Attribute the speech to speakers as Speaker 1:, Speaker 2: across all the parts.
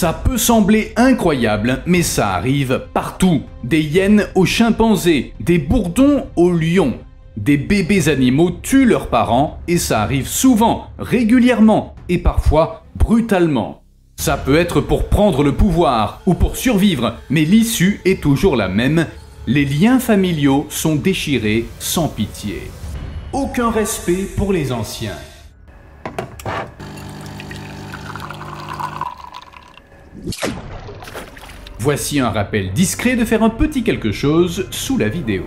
Speaker 1: Ça peut sembler incroyable, mais ça arrive partout. Des hyènes aux chimpanzés, des bourdons aux lions. Des bébés animaux tuent leurs parents et ça arrive souvent, régulièrement et parfois brutalement. Ça peut être pour prendre le pouvoir ou pour survivre, mais l'issue est toujours la même. Les liens familiaux sont déchirés sans pitié. Aucun respect pour les anciens. Voici un rappel discret de faire un petit quelque chose sous la vidéo.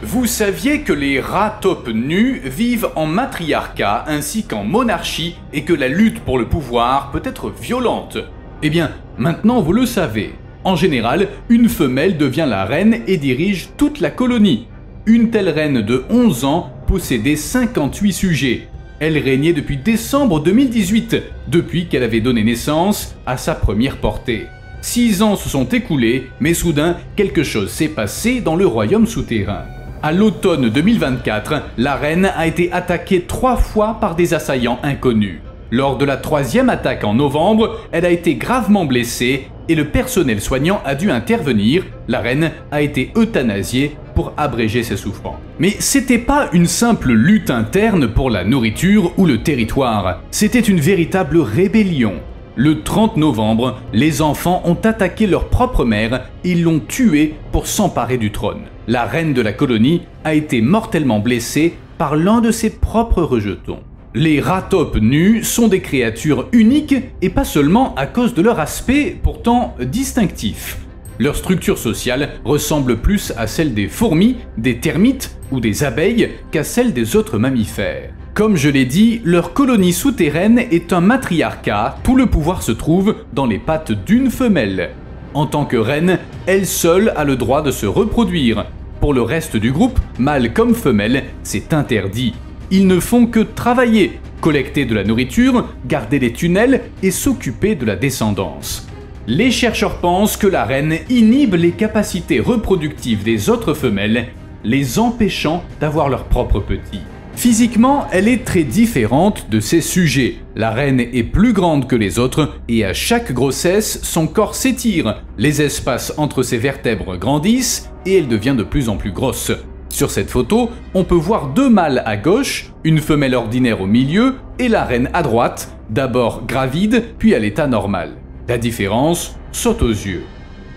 Speaker 1: Vous saviez que les rats taupes nus vivent en matriarcat ainsi qu'en monarchie et que la lutte pour le pouvoir peut être violente? Eh bien, maintenant vous le savez. En général, une femelle devient la reine et dirige toute la colonie. Une telle reine de 11 ans possédait 58 sujets. Elle régnait depuis décembre 2018, depuis qu'elle avait donné naissance à sa première portée. 6 ans se sont écoulés, mais soudain, quelque chose s'est passé dans le royaume souterrain. À l'automne 2024, la reine a été attaquée 3 fois par des assaillants inconnus. Lors de la 3e attaque en novembre, elle a été gravement blessée et le personnel soignant a dû intervenir. La reine a été euthanasiée pour abréger ses souffrances. Mais c'était pas une simple lutte interne pour la nourriture ou le territoire, c'était une véritable rébellion. Le 30 novembre, les enfants ont attaqué leur propre mère et l'ont tuée pour s'emparer du trône. La reine de la colonie a été mortellement blessée par l'un de ses propres rejetons. Les rats taupes nus sont des créatures uniques et pas seulement à cause de leur aspect pourtant distinctif. Leur structure sociale ressemble plus à celle des fourmis, des termites ou des abeilles qu'à celle des autres mammifères. Comme je l'ai dit, leur colonie souterraine est un matriarcat, tout le pouvoir se trouve dans les pattes d'une femelle. En tant que reine, elle seule a le droit de se reproduire. Pour le reste du groupe, mâle comme femelle, c'est interdit. Ils ne font que travailler, collecter de la nourriture, garder les tunnels et s'occuper de la descendance. Les chercheurs pensent que la reine inhibe les capacités reproductives des autres femelles, les empêchant d'avoir leurs propres petits. Physiquement, elle est très différente de ses sujets. La reine est plus grande que les autres et à chaque grossesse, son corps s'étire. Les espaces entre ses vertèbres grandissent et elle devient de plus en plus grosse. Sur cette photo, on peut voir 2 mâles à gauche, une femelle ordinaire au milieu et la reine à droite, d'abord gravide puis à l'état normal. La différence saute aux yeux.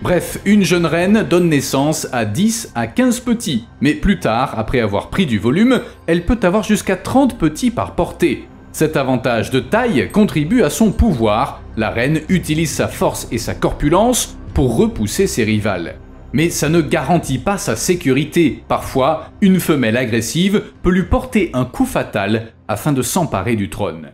Speaker 1: Bref, une jeune reine donne naissance à 10 à 15 petits, mais plus tard, après avoir pris du volume, elle peut avoir jusqu'à 30 petits par portée. Cet avantage de taille contribue à son pouvoir, la reine utilise sa force et sa corpulence pour repousser ses rivales. Mais ça ne garantit pas sa sécurité, parfois, une femelle agressive peut lui porter un coup fatal afin de s'emparer du trône.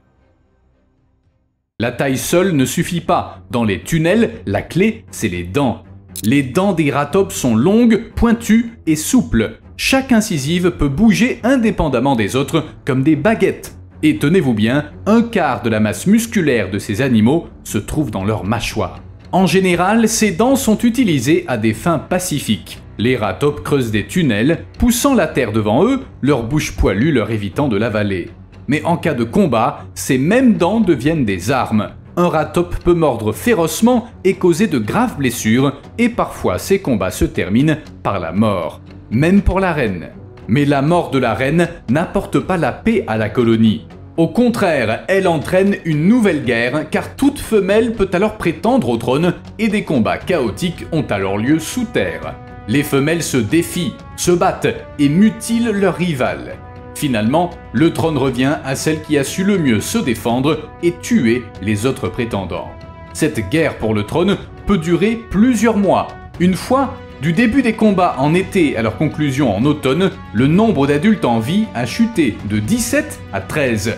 Speaker 1: La taille seule ne suffit pas. Dans les tunnels, la clé, c'est les dents. Les dents des rats taupes sont longues, pointues et souples. Chaque incisive peut bouger indépendamment des autres comme des baguettes. Et tenez-vous bien, un quart de la masse musculaire de ces animaux se trouve dans leur mâchoire. En général, ces dents sont utilisées à des fins pacifiques. Les rats taupes creusent des tunnels, poussant la terre devant eux, leur bouche poilue leur évitant de l'avaler. Mais en cas de combat, ces mêmes dents deviennent des armes. Un rat taupe peut mordre férocement et causer de graves blessures, et parfois ces combats se terminent par la mort. Même pour la reine. Mais la mort de la reine n'apporte pas la paix à la colonie. Au contraire, elle entraîne une nouvelle guerre, car toute femelle peut alors prétendre au trône, et des combats chaotiques ont alors lieu sous terre. Les femelles se défient, se battent et mutilent leurs rivales. Finalement, le trône revient à celle qui a su le mieux se défendre et tuer les autres prétendants. Cette guerre pour le trône peut durer plusieurs mois. Une fois, du début des combats en été à leur conclusion en automne, le nombre d'adultes en vie a chuté de 17 à 13.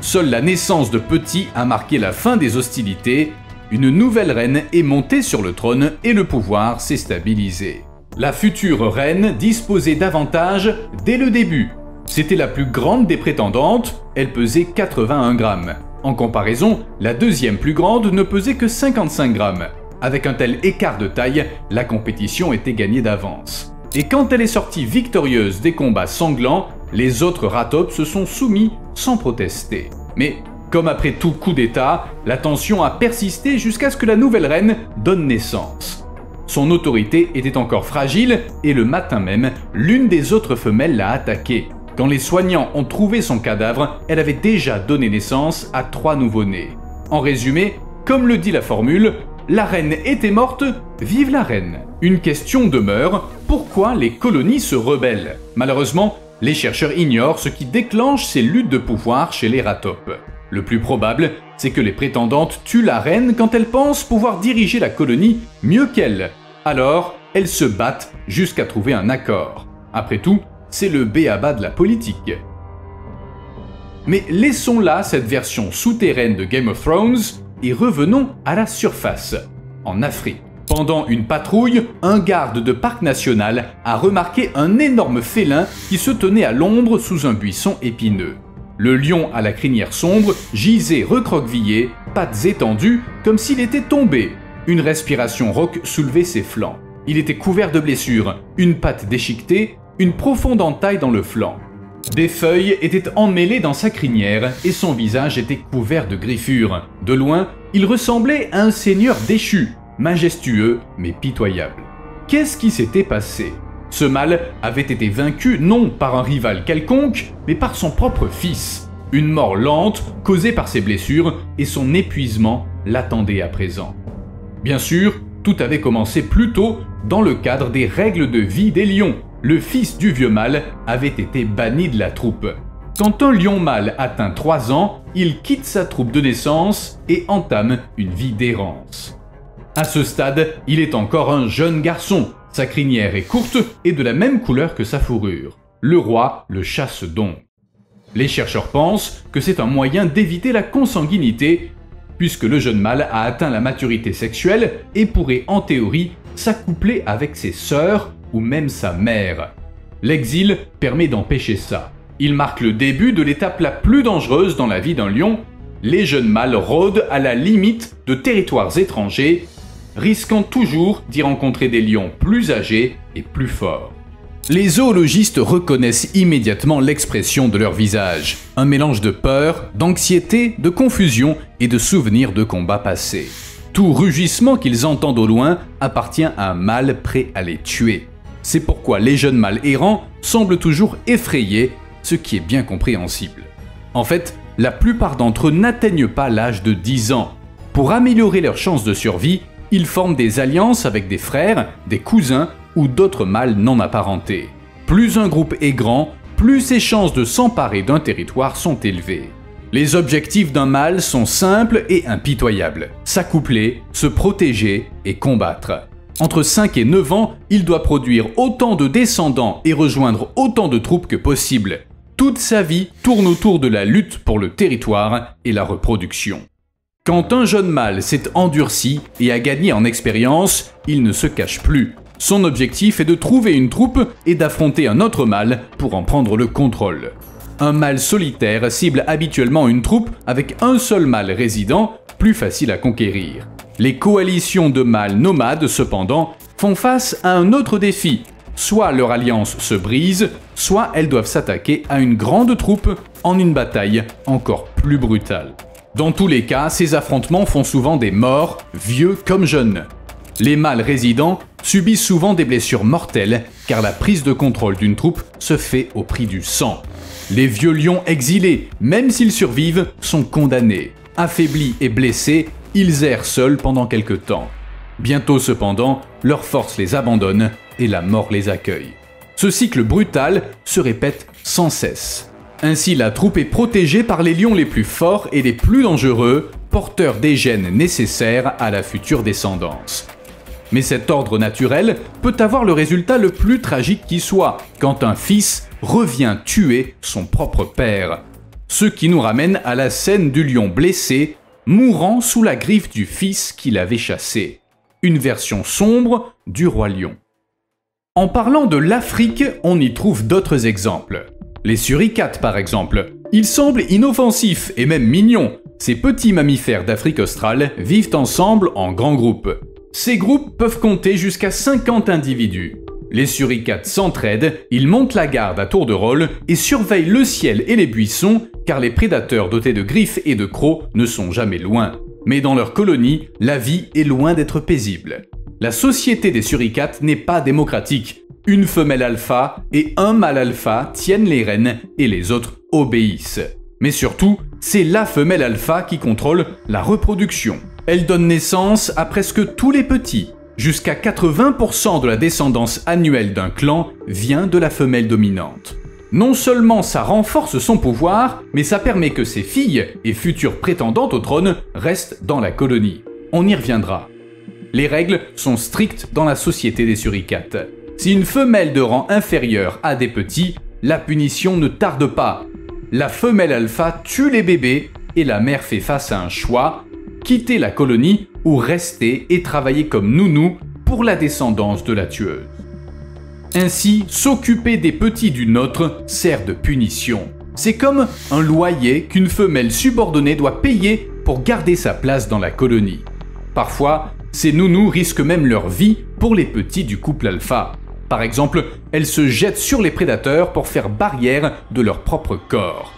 Speaker 1: Seule la naissance de petits a marqué la fin des hostilités. Une nouvelle reine est montée sur le trône et le pouvoir s'est stabilisé. La future reine disposait d'avantages dès le début. C'était la plus grande des prétendantes, elle pesait 81 grammes. En comparaison, la deuxième plus grande ne pesait que 55 grammes. Avec un tel écart de taille, la compétition était gagnée d'avance. Et quand elle est sortie victorieuse des combats sanglants, les autres rats taupes se sont soumis sans protester. Mais Comme après tout coup d'État, la tension a persisté jusqu'à ce que la nouvelle reine donne naissance. Son autorité était encore fragile et le matin même, l'une des autres femelles l'a attaquée. Quand les soignants ont trouvé son cadavre, elle avait déjà donné naissance à 3 nouveau-nés. En résumé, comme le dit la formule, la reine était morte, vive la reine. Une question demeure, pourquoi les colonies se rebellent? Malheureusement, les chercheurs ignorent ce qui déclenche ces luttes de pouvoir chez les ratopes. Le plus probable, c'est que les prétendantes tuent la reine quand elles pensent pouvoir diriger la colonie mieux qu'elle. Alors, elles se battent jusqu'à trouver un accord. Après tout, c'est le b.a.-ba de la politique. Mais laissons là cette version souterraine de Game of Thrones et revenons à la surface, en Afrique. Pendant une patrouille, un garde de parc national a remarqué un énorme félin qui se tenait à l'ombre sous un buisson épineux. Le lion à la crinière sombre gisait recroquevillé, pattes étendues, comme s'il était tombé. Une respiration rauque soulevait ses flancs. Il était couvert de blessures, une patte déchiquetée, une profonde entaille dans le flanc. Des feuilles étaient emmêlées dans sa crinière et son visage était couvert de griffures. De loin, il ressemblait à un seigneur déchu, majestueux mais pitoyable. Qu'est-ce qui s'était passé? Ce mâle avait été vaincu non par un rival quelconque, mais par son propre fils. Une mort lente, causée par ses blessures, et son épuisement l'attendait à présent. Bien sûr, tout avait commencé plus tôt dans le cadre des règles de vie des lions. Le fils du vieux mâle avait été banni de la troupe. Quand un lion mâle atteint 3 ans, il quitte sa troupe de naissance et entame une vie d'errance. À ce stade, il est encore un jeune garçon. Sa crinière est courte et de la même couleur que sa fourrure. Le roi le chasse donc. Les chercheurs pensent que c'est un moyen d'éviter la consanguinité, puisque le jeune mâle a atteint la maturité sexuelle et pourrait en théorie s'accoupler avec ses sœurs ou même sa mère. L'exil permet d'empêcher ça. Il marque le début de l'étape la plus dangereuse dans la vie d'un lion. Les jeunes mâles rôdent à la limite de territoires étrangers, risquant toujours d'y rencontrer des lions plus âgés et plus forts. Les zoologistes reconnaissent immédiatement l'expression de leur visage, un mélange de peur, d'anxiété, de confusion et de souvenirs de combats passés. Tout rugissement qu'ils entendent au loin appartient à un mâle prêt à les tuer. C'est pourquoi les jeunes mâles errants semblent toujours effrayés, ce qui est bien compréhensible. En fait, la plupart d'entre eux n'atteignent pas l'âge de 10 ans. Pour améliorer leurs chances de survie, ils forment des alliances avec des frères, des cousins ou d'autres mâles non apparentés. Plus un groupe est grand, plus ses chances de s'emparer d'un territoire sont élevées. Les objectifs d'un mâle sont simples et impitoyables: s'accoupler, se protéger et combattre. Entre 5 et 9 ans, il doit produire autant de descendants et rejoindre autant de troupes que possible. Toute sa vie tourne autour de la lutte pour le territoire et la reproduction. Quand un jeune mâle s'est endurci et a gagné en expérience, il ne se cache plus. Son objectif est de trouver une troupe et d'affronter un autre mâle pour en prendre le contrôle. Un mâle solitaire cible habituellement une troupe avec un seul mâle résident, plus facile à conquérir. Les coalitions de mâles nomades, cependant, font face à un autre défi. Soit leur alliance se brise, soit elles doivent s'attaquer à une grande troupe en une bataille encore plus brutale. Dans tous les cas, ces affrontements font souvent des morts, vieux comme jeunes. Les mâles résidents subissent souvent des blessures mortelles car la prise de contrôle d'une troupe se fait au prix du sang. Les vieux lions exilés, même s'ils survivent, sont condamnés. Affaiblis et blessés, ils errent seuls pendant quelque temps. Bientôt cependant, leurs forces les abandonnent et la mort les accueille. Ce cycle brutal se répète sans cesse. Ainsi, la troupe est protégée par les lions les plus forts et les plus dangereux, porteurs des gènes nécessaires à la future descendance. Mais cet ordre naturel peut avoir le résultat le plus tragique qui soit, quand un fils revient tuer son propre père. Ce qui nous ramène à la scène du lion blessé, mourant sous la griffe du fils qui l'avait chassé. Une version sombre du roi lion. En parlant de l'Afrique, on y trouve d'autres exemples. Les suricates par exemple. Ils semblent inoffensifs et même mignons. Ces petits mammifères d'Afrique australe vivent ensemble en grands groupes. Ces groupes peuvent compter jusqu'à 50 individus. Les suricates s'entraident, ils montent la garde à tour de rôle et surveillent le ciel et les buissons car les prédateurs dotés de griffes et de crocs ne sont jamais loin. Mais dans leur colonie, la vie est loin d'être paisible. La société des suricates n'est pas démocratique. Une femelle alpha et un mâle alpha tiennent les rênes et les autres obéissent. Mais surtout, c'est la femelle alpha qui contrôle la reproduction. Elle donne naissance à presque tous les petits. Jusqu'à 80% de la descendance annuelle d'un clan vient de la femelle dominante. Non seulement ça renforce son pouvoir, mais ça permet que ses filles et futures prétendantes au trône restent dans la colonie. On y reviendra. Les règles sont strictes dans la société des suricates. Si une femelle de rang inférieur a des petits, la punition ne tarde pas. La femelle alpha tue les bébés et la mère fait face à un choix, quitter la colonie ou rester et travailler comme nounou pour la descendance de la tueuse. Ainsi, s'occuper des petits d'une autre sert de punition. C'est comme un loyer qu'une femelle subordonnée doit payer pour garder sa place dans la colonie. Parfois, ces nounous risquent même leur vie pour les petits du couple alpha. Par exemple, elles se jettent sur les prédateurs pour faire barrière de leur propre corps.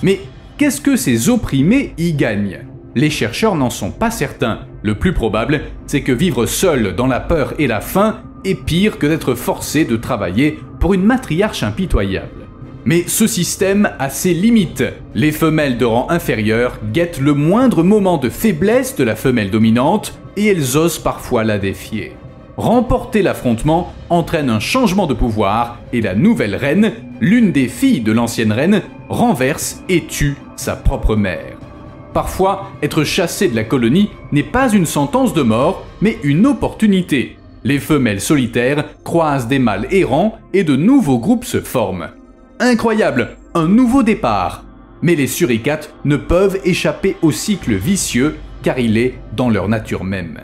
Speaker 1: Mais qu'est-ce que ces opprimés y gagnent ? Les chercheurs n'en sont pas certains. Le plus probable, c'est que vivre seul dans la peur et la faim est pire que d'être forcé de travailler pour une matriarche impitoyable. Mais ce système a ses limites. Les femelles de rang inférieur guettent le moindre moment de faiblesse de la femelle dominante et elles osent parfois la défier. Remporter l'affrontement entraîne un changement de pouvoir et la nouvelle reine, l'une des filles de l'ancienne reine, renverse et tue sa propre mère. Parfois, être chassé de la colonie n'est pas une sentence de mort, mais une opportunité. Les femelles solitaires croisent des mâles errants et de nouveaux groupes se forment. Incroyable, un nouveau départ. Mais les suricates ne peuvent échapper au cycle vicieux car il est dans leur nature même.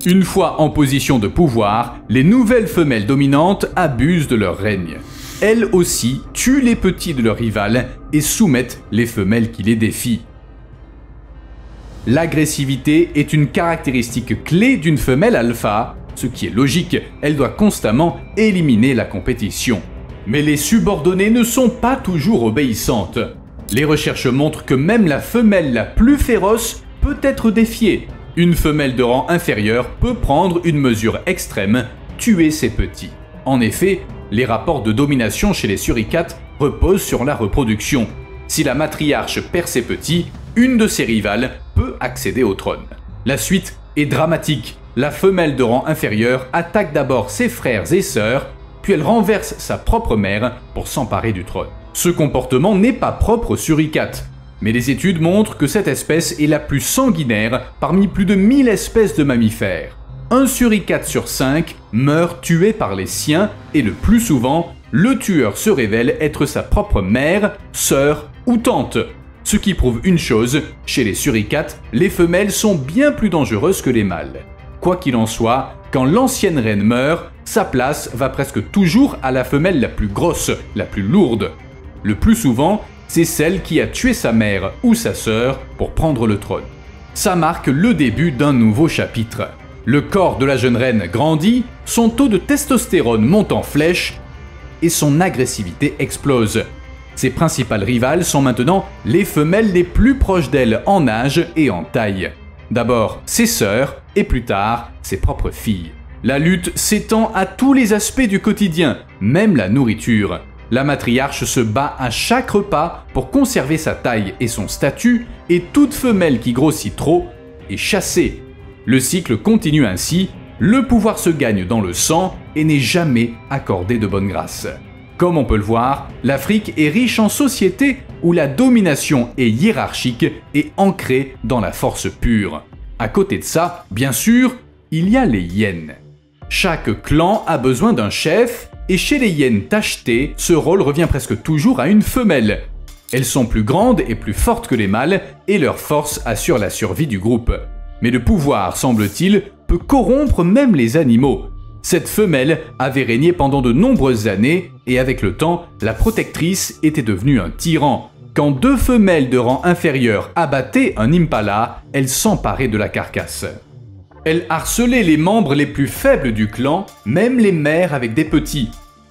Speaker 1: Une fois en position de pouvoir, les nouvelles femelles dominantes abusent de leur règne. Elles aussi tuent les petits de leurs rivales et soumettent les femelles qui les défient. L'agressivité est une caractéristique clé d'une femelle alpha, ce qui est logique, elle doit constamment éliminer la compétition. Mais les subordonnées ne sont pas toujours obéissantes. Les recherches montrent que même la femelle la plus féroce peut être défiée. Une femelle de rang inférieur peut prendre une mesure extrême, tuer ses petits. En effet, les rapports de domination chez les suricates reposent sur la reproduction. Si la matriarche perd ses petits, une de ses rivales peut accéder au trône. La suite est dramatique. La femelle de rang inférieur attaque d'abord ses frères et sœurs, puis elle renverse sa propre mère pour s'emparer du trône. Ce comportement n'est pas propre aux suricates. Mais les études montrent que cette espèce est la plus sanguinaire parmi plus de 1000 espèces de mammifères. Un suricate sur 5 meurt tué par les siens et le plus souvent, le tueur se révèle être sa propre mère, sœur ou tante. Ce qui prouve une chose, chez les suricates, les femelles sont bien plus dangereuses que les mâles. Quoi qu'il en soit, quand l'ancienne reine meurt, sa place va presque toujours à la femelle la plus grosse, la plus lourde. Le plus souvent, c'est celle qui a tué sa mère ou sa sœur pour prendre le trône. Ça marque le début d'un nouveau chapitre. Le corps de la jeune reine grandit, son taux de testostérone monte en flèche et son agressivité explose. Ses principales rivales sont maintenant les femelles les plus proches d'elle en âge et en taille. D'abord ses sœurs et plus tard ses propres filles. La lutte s'étend à tous les aspects du quotidien, même la nourriture. La matriarche se bat à chaque repas pour conserver sa taille et son statut, et toute femelle qui grossit trop est chassée. Le cycle continue ainsi, le pouvoir se gagne dans le sang et n'est jamais accordé de bonne grâce. Comme on peut le voir, l'Afrique est riche en sociétés où la domination est hiérarchique et ancrée dans la force pure. À côté de ça, bien sûr, il y a les hyènes. Chaque clan a besoin d'un chef, et chez les hyènes tachetées, ce rôle revient presque toujours à une femelle. Elles sont plus grandes et plus fortes que les mâles, et leur force assure la survie du groupe. Mais le pouvoir, semble-t-il, peut corrompre même les animaux. Cette femelle avait régné pendant de nombreuses années, et avec le temps, la protectrice était devenue un tyran. Quand deux femelles de rang inférieur abattaient un impala, elles s'emparaient de la carcasse. Elle harcelait les membres les plus faibles du clan, même les mères avec des petits.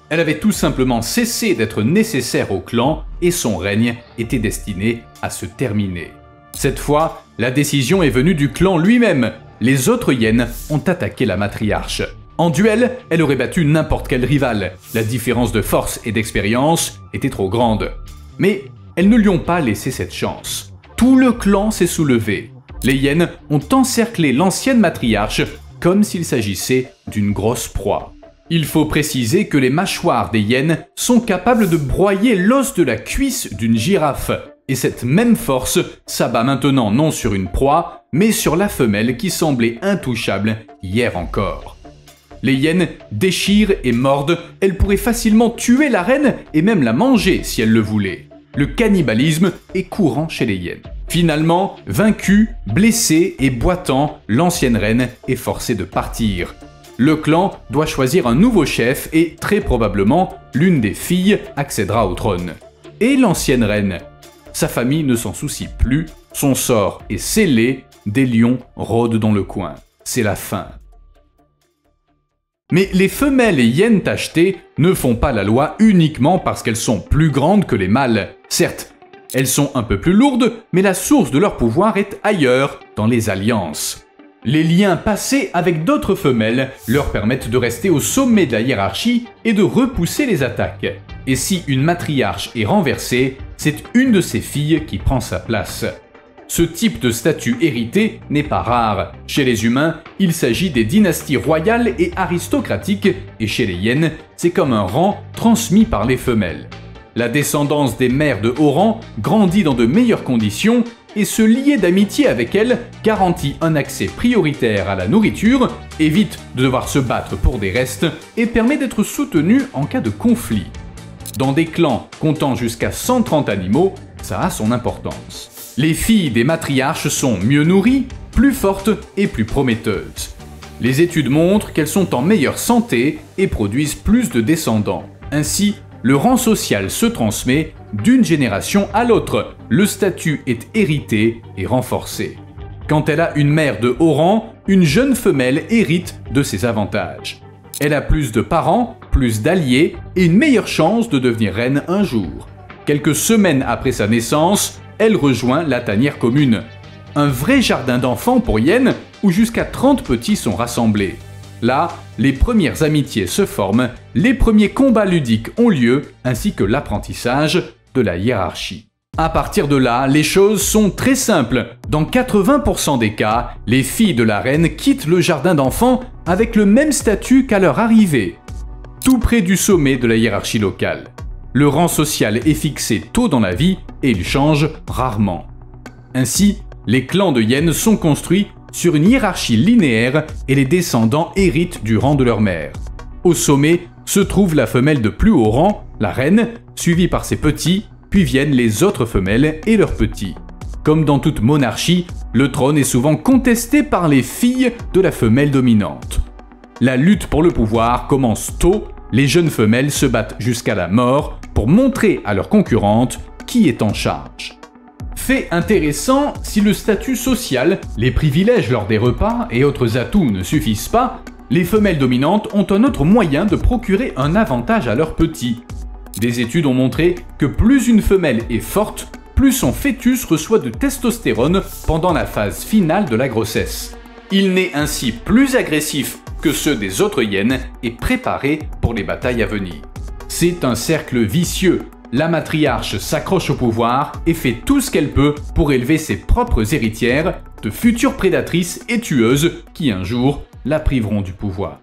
Speaker 1: Elle avait tout simplement cessé d'être nécessaire au clan et son règne était destiné à se terminer. Cette fois, la décision est venue du clan lui-même. Les autres hyènes ont attaqué la matriarche. En duel, elle aurait battu n'importe quel rival. La différence de force et d'expérience était trop grande. Mais elles ne lui ont pas laissé cette chance. Tout le clan s'est soulevé. Les hyènes ont encerclé l'ancienne matriarche comme s'il s'agissait d'une grosse proie. Il faut préciser que les mâchoires des hyènes sont capables de broyer l'os de la cuisse d'une girafe. Et cette même force s'abat maintenant non sur une proie, mais sur la femelle qui semblait intouchable hier encore. Les hyènes déchirent et mordent, elles pourraient facilement tuer la reine et même la manger si elles le voulaient. Le cannibalisme est courant chez les hyènes. Finalement, vaincue, blessée et boitant, l'ancienne reine est forcée de partir. Le clan doit choisir un nouveau chef et, très probablement, l'une des filles accédera au trône. Et l'ancienne reine? Sa famille ne s'en soucie plus, son sort est scellé, des lions rôdent dans le coin. C'est la fin. Mais les femelles hyènes tachetées ne font pas la loi uniquement parce qu'elles sont plus grandes que les mâles. Certes, elles sont un peu plus lourdes, mais la source de leur pouvoir est ailleurs, dans les alliances. Les liens passés avec d'autres femelles leur permettent de rester au sommet de la hiérarchie et de repousser les attaques. Et si une matriarche est renversée, c'est une de ses filles qui prend sa place. Ce type de statut hérité n'est pas rare. Chez les humains, il s'agit des dynasties royales et aristocratiques, et chez les hyènes, c'est comme un rang transmis par les femelles. La descendance des mères de haut rang grandit dans de meilleures conditions et se lier d'amitié avec elles garantit un accès prioritaire à la nourriture, évite de devoir se battre pour des restes et permet d'être soutenu en cas de conflit. Dans des clans comptant jusqu'à 130 animaux, ça a son importance. Les filles des matriarches sont mieux nourries, plus fortes et plus prometteuses. Les études montrent qu'elles sont en meilleure santé et produisent plus de descendants. Ainsi, le rang social se transmet d'une génération à l'autre. Le statut est hérité et renforcé. Quand elle a une mère de haut rang, une jeune femelle hérite de ses avantages. Elle a plus de parents, plus d'alliés et une meilleure chance de devenir reine un jour. Quelques semaines après sa naissance, elle rejoint la tanière commune. Un vrai jardin d'enfants pour hyènes où jusqu'à 30 petits sont rassemblés. Là, les premières amitiés se forment, les premiers combats ludiques ont lieu, ainsi que l'apprentissage de la hiérarchie. À partir de là, les choses sont très simples. Dans 80% des cas, les filles de la reine quittent le jardin d'enfants avec le même statut qu'à leur arrivée, tout près du sommet de la hiérarchie locale. Le rang social est fixé tôt dans la vie et il change rarement. Ainsi, les clans de hyènes sont construits sur une hiérarchie linéaire et les descendants héritent du rang de leur mère. Au sommet se trouve la femelle de plus haut rang, la reine, suivie par ses petits, puis viennent les autres femelles et leurs petits. Comme dans toute monarchie, le trône est souvent contesté par les filles de la femelle dominante. La lutte pour le pouvoir commence tôt, les jeunes femelles se battent jusqu'à la mort pour montrer à leurs concurrentes qui est en charge. Fait intéressant, si le statut social, les privilèges lors des repas et autres atouts ne suffisent pas, les femelles dominantes ont un autre moyen de procurer un avantage à leurs petits. Des études ont montré que plus une femelle est forte, plus son fœtus reçoit de testostérone pendant la phase finale de la grossesse. Il naît ainsi plus agressif que ceux des autres hyènes et préparé pour les batailles à venir. C'est un cercle vicieux. La matriarche s'accroche au pouvoir et fait tout ce qu'elle peut pour élever ses propres héritières, de futures prédatrices et tueuses qui un jour la priveront du pouvoir.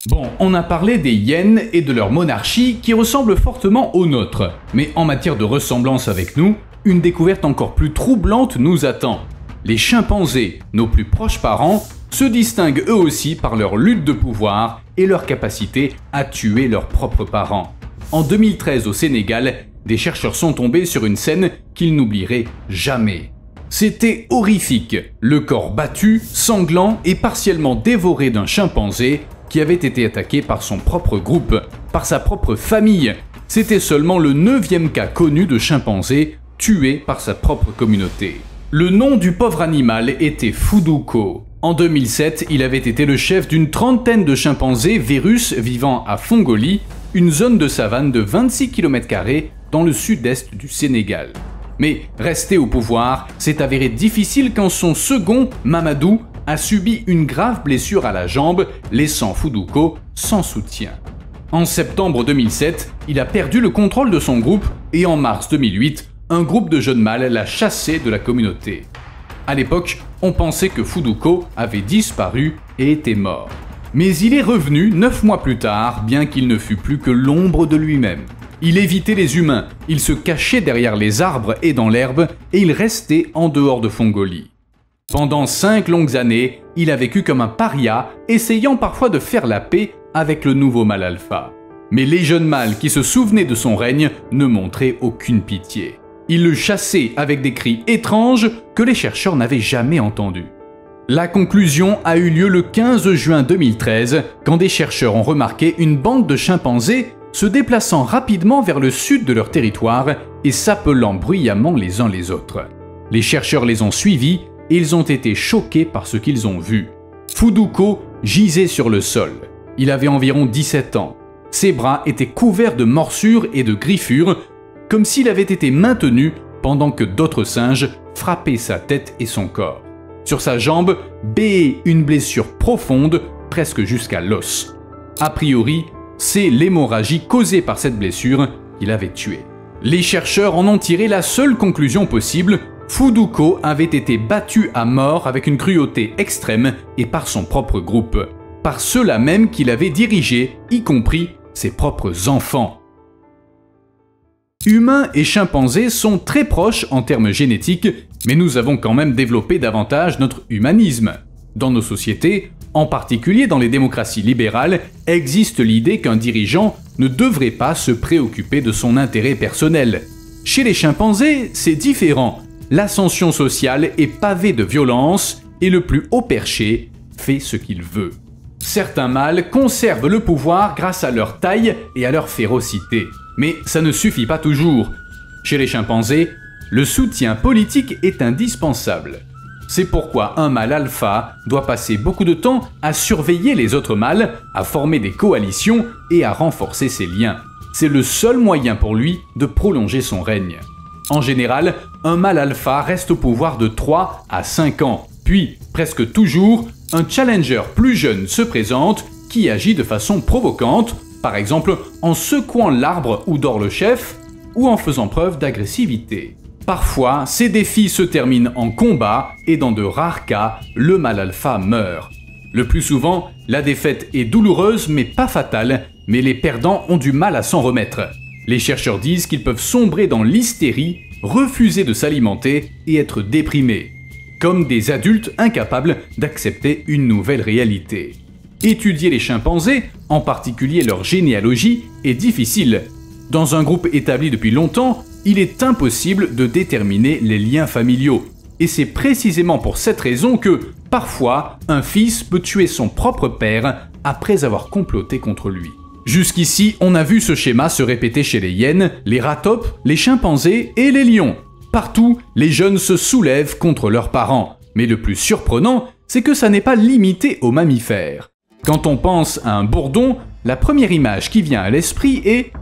Speaker 1: Bon, on a parlé des hyènes et de leur monarchie qui ressemblent fortement aux nôtres, mais en matière de ressemblance avec nous, une découverte encore plus troublante nous attend. Les chimpanzés, nos plus proches parents, se distinguent eux aussi par leur lutte de pouvoir et leur capacité à tuer leurs propres parents. En 2013 au Sénégal, des chercheurs sont tombés sur une scène qu'ils n'oublieraient jamais. C'était horrifique, le corps battu, sanglant et partiellement dévoré d'un chimpanzé qui avait été attaqué par son propre groupe, par sa propre famille. C'était seulement le 9e cas connu de chimpanzé tué par sa propre communauté. Le nom du pauvre animal était Fuduko. En 2007, il avait été le chef d'une trentaine de chimpanzés vérus vivant à Fongoli, une zone de savane de 26 km² dans le sud-est du Sénégal. Mais rester au pouvoir s'est avéré difficile quand son second, Mamadou, a subi une grave blessure à la jambe, laissant Foudouko sans soutien. En septembre 2007, il a perdu le contrôle de son groupe et en mars 2008, un groupe de jeunes mâles l'a chassé de la communauté. À l'époque, on pensait que Foudouko avait disparu et était mort. Mais il est revenu 9 mois plus tard, bien qu'il ne fût plus que l'ombre de lui-même. Il évitait les humains, il se cachait derrière les arbres et dans l'herbe, et il restait en dehors de Fongoli. Pendant 5 longues années, il a vécu comme un paria, essayant parfois de faire la paix avec le nouveau mâle alpha. Mais les jeunes mâles qui se souvenaient de son règne ne montraient aucune pitié. Ils le chassaient avec des cris étranges que les chercheurs n'avaient jamais entendus. La conclusion a eu lieu le 15 juin 2013, quand des chercheurs ont remarqué une bande de chimpanzés se déplaçant rapidement vers le sud de leur territoire et s'appelant bruyamment les uns les autres. Les chercheurs les ont suivis et ils ont été choqués par ce qu'ils ont vu. Foudouko gisait sur le sol. Il avait environ 17 ans. Ses bras étaient couverts de morsures et de griffures, comme s'il avait été maintenu pendant que d'autres singes frappaient sa tête et son corps. Sur sa jambe béait une blessure profonde, presque jusqu'à l'os. A priori, c'est l'hémorragie causée par cette blessure qui l'avait tué. Les chercheurs en ont tiré la seule conclusion possible: Foudouko avait été battu à mort avec une cruauté extrême et par son propre groupe, par ceux-là même qu'il avait dirigés, y compris ses propres enfants. Humains et chimpanzés sont très proches en termes génétiques, mais nous avons quand même développé davantage notre humanisme. Dans nos sociétés, en particulier dans les démocraties libérales, existe l'idée qu'un dirigeant ne devrait pas se préoccuper de son intérêt personnel. Chez les chimpanzés, c'est différent. L'ascension sociale est pavée de violence et le plus haut perché fait ce qu'il veut. Certains mâles conservent le pouvoir grâce à leur taille et à leur férocité. Mais ça ne suffit pas toujours. Chez les chimpanzés, le soutien politique est indispensable. C'est pourquoi un mâle alpha doit passer beaucoup de temps à surveiller les autres mâles, à former des coalitions et à renforcer ses liens. C'est le seul moyen pour lui de prolonger son règne. En général, un mâle alpha reste au pouvoir de 3 à 5 ans. Puis, presque toujours, un challenger plus jeune se présente qui agit de façon provocante, par exemple en secouant l'arbre où dort le chef ou en faisant preuve d'agressivité. Parfois, ces défis se terminent en combat et dans de rares cas, le mâle alpha meurt. Le plus souvent, la défaite est douloureuse mais pas fatale, mais les perdants ont du mal à s'en remettre. Les chercheurs disent qu'ils peuvent sombrer dans l'hystérie, refuser de s'alimenter et être déprimés, comme des adultes incapables d'accepter une nouvelle réalité. Étudier les chimpanzés, en particulier leur généalogie, est difficile. Dans un groupe établi depuis longtemps, il est impossible de déterminer les liens familiaux. Et c'est précisément pour cette raison que, parfois, un fils peut tuer son propre père après avoir comploté contre lui. Jusqu'ici, on a vu ce schéma se répéter chez les hyènes, les ratopes, les chimpanzés et les lions. Partout, les jeunes se soulèvent contre leurs parents. Mais le plus surprenant, c'est que ça n'est pas limité aux mammifères. Quand on pense à un bourdon, la première image qui vient à l'esprit est,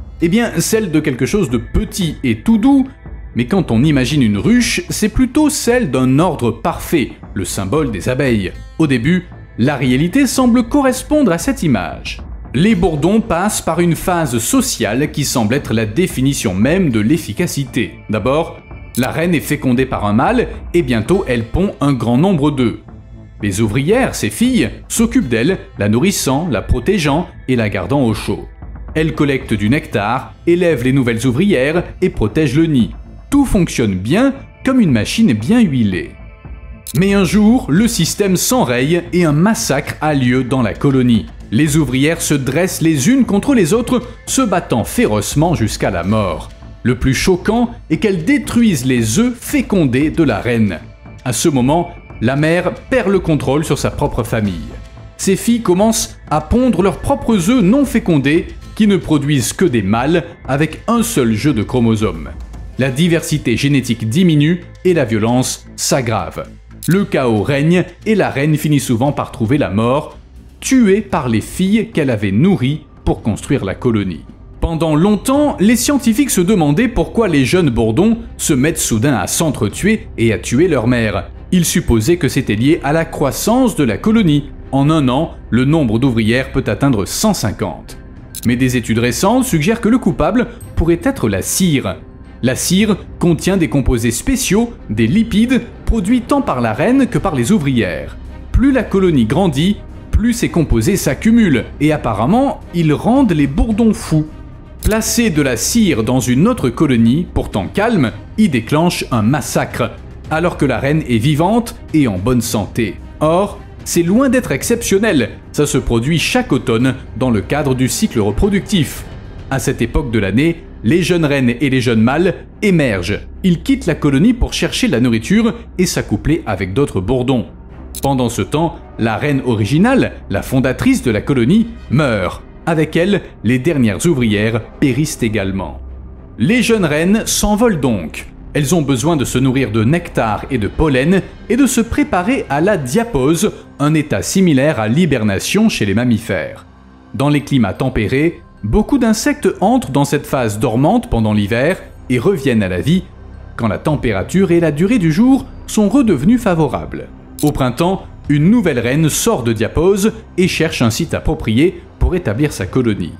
Speaker 1: celle de quelque chose de petit et tout doux, mais quand on imagine une ruche, c'est plutôt celle d'un ordre parfait, le symbole des abeilles. Au début, la réalité semble correspondre à cette image. Les bourdons passent par une phase sociale qui semble être la définition même de l'efficacité. D'abord, la reine est fécondée par un mâle et bientôt elle pond un grand nombre d'œufs. Les ouvrières, ses filles, s'occupent d'elle, la nourrissant, la protégeant et la gardant au chaud. Elles collectent du nectar, élèvent les nouvelles ouvrières et protègent le nid. Tout fonctionne bien comme une machine bien huilée. Mais un jour, le système s'enraye et un massacre a lieu dans la colonie. Les ouvrières se dressent les unes contre les autres, se battant férocement jusqu'à la mort. Le plus choquant est qu'elles détruisent les œufs fécondés de la reine. À ce moment, la mère perd le contrôle sur sa propre famille. Ses filles commencent à pondre leurs propres œufs non fécondés qui ne produisent que des mâles avec un seul jeu de chromosomes. La diversité génétique diminue et la violence s'aggrave. Le chaos règne et la reine finit souvent par trouver la mort, tuée par les filles qu'elle avait nourries pour construire la colonie. Pendant longtemps, les scientifiques se demandaient pourquoi les jeunes bourdons se mettent soudain à s'entretuer et à tuer leur mère. Ils supposaient que c'était lié à la croissance de la colonie. En un an, le nombre d'ouvrières peut atteindre 150. Mais des études récentes suggèrent que le coupable pourrait être la cire. La cire contient des composés spéciaux, des lipides, produits tant par la reine que par les ouvrières. Plus la colonie grandit, plus ces composés s'accumulent, et apparemment, ils rendent les bourdons fous. Placer de la cire dans une autre colonie, pourtant calme, y déclenche un massacre, alors que la reine est vivante et en bonne santé. Or, c'est loin d'être exceptionnel, ça se produit chaque automne dans le cadre du cycle reproductif. À cette époque de l'année, les jeunes reines et les jeunes mâles émergent. Ils quittent la colonie pour chercher la nourriture et s'accoupler avec d'autres bourdons. Pendant ce temps, la reine originale, la fondatrice de la colonie, meurt. Avec elle, les dernières ouvrières périssent également. Les jeunes reines s'envolent donc. Elles ont besoin de se nourrir de nectar et de pollen et de se préparer à la diapause, un état similaire à l'hibernation chez les mammifères. Dans les climats tempérés, beaucoup d'insectes entrent dans cette phase dormante pendant l'hiver et reviennent à la vie quand la température et la durée du jour sont redevenues favorables. Au printemps, une nouvelle reine sort de diapause et cherche un site approprié pour établir sa colonie.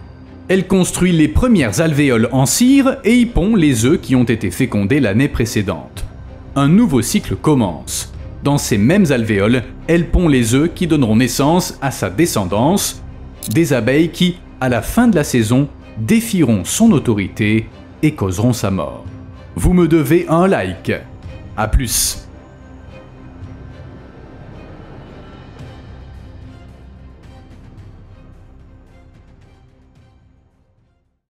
Speaker 1: Elle construit les premières alvéoles en cire et y pond les œufs qui ont été fécondés l'année précédente. Un nouveau cycle commence. Dans ces mêmes alvéoles, elle pond les œufs qui donneront naissance à sa descendance, des abeilles qui, à la fin de la saison, défieront son autorité et causeront sa mort. Vous me devez un like. À plus.